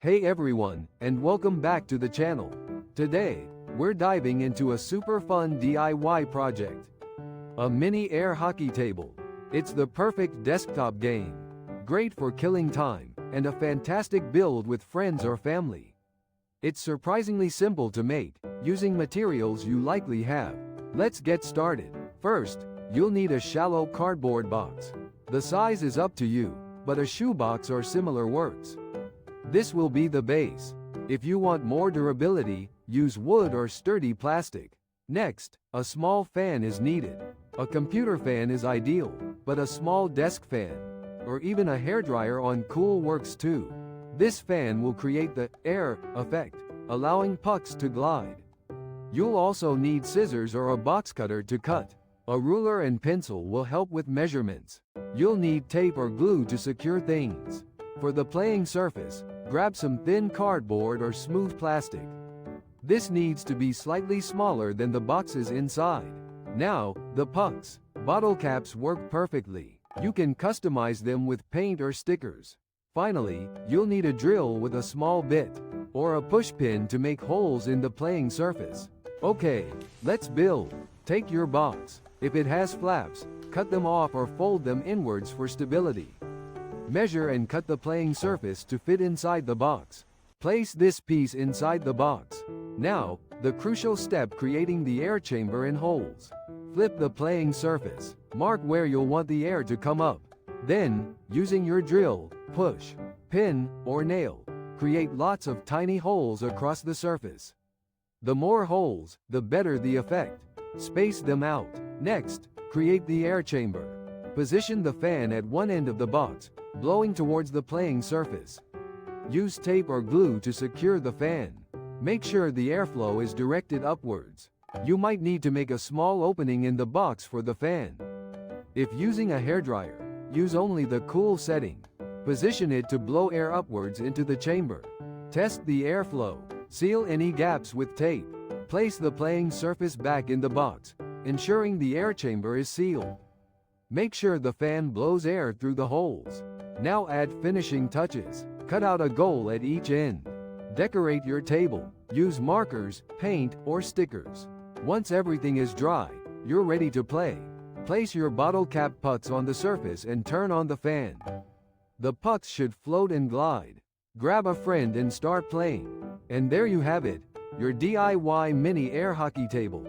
Hey everyone, and welcome back to the channel. Today, we're diving into a super fun DIY project. A mini air hockey table. It's the perfect desktop game. Great for killing time, and a fantastic build with friends or family. It's surprisingly simple to make, using materials you likely have. Let's get started. First, you'll need a shallow cardboard box. The size is up to you, but a shoebox or similar works. This will be the base. If you want more durability, use wood or sturdy plastic. Next, a small fan is needed. A computer fan is ideal, but a small desk fan, or even a hairdryer on cool works too. This fan will create the air effect, allowing pucks to glide. You'll also need scissors or a box cutter to cut. A ruler and pencil will help with measurements. You'll need tape or glue to secure things. For the playing surface, grab some thin cardboard or smooth plastic. This needs to be slightly smaller than the boxes inside. Now, the pucks. Bottle caps work perfectly. You can customize them with paint or stickers. Finally, you'll need a drill with a small bit, or a push pin to make holes in the playing surface. Okay, let's build. Take your box. If it has flaps, cut them off or fold them inwards for stability. Measure and cut the playing surface to fit inside the box. Place this piece inside the box. Now, the crucial step, creating the air chamber and holes. Flip the playing surface. Mark where you'll want the air to come up. Then, using your drill, push, pin, or nail, create lots of tiny holes across the surface. The more holes, the better the effect. Space them out. Next, create the air chamber. Position the fan at one end of the box, blowing towards the playing surface. Use tape or glue to secure the fan. Make sure the airflow is directed upwards. You might need to make a small opening in the box for the fan. If using a hairdryer, use only the cool setting. Position it to blow air upwards into the chamber. Test the airflow. Seal any gaps with tape. Place the playing surface back in the box, ensuring the air chamber is sealed. Make sure the fan blows air through the holes. Now add finishing touches. Cut out a goal at each end. Decorate your table. Use markers, paint, or stickers. Once everything is dry, you're ready to play. Place your bottle cap pucks on the surface and turn on the fan. The pucks should float and glide. Grab a friend and start playing. And there you have it, your DIY mini air hockey table.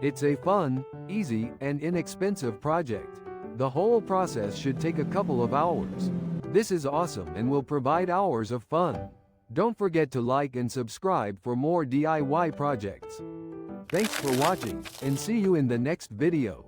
It's a fun, easy, and inexpensive project. The whole process should take a couple of hours. This is awesome and will provide hours of fun. Don't forget to like and subscribe for more DIY projects. Thanks for watching, and see you in the next video.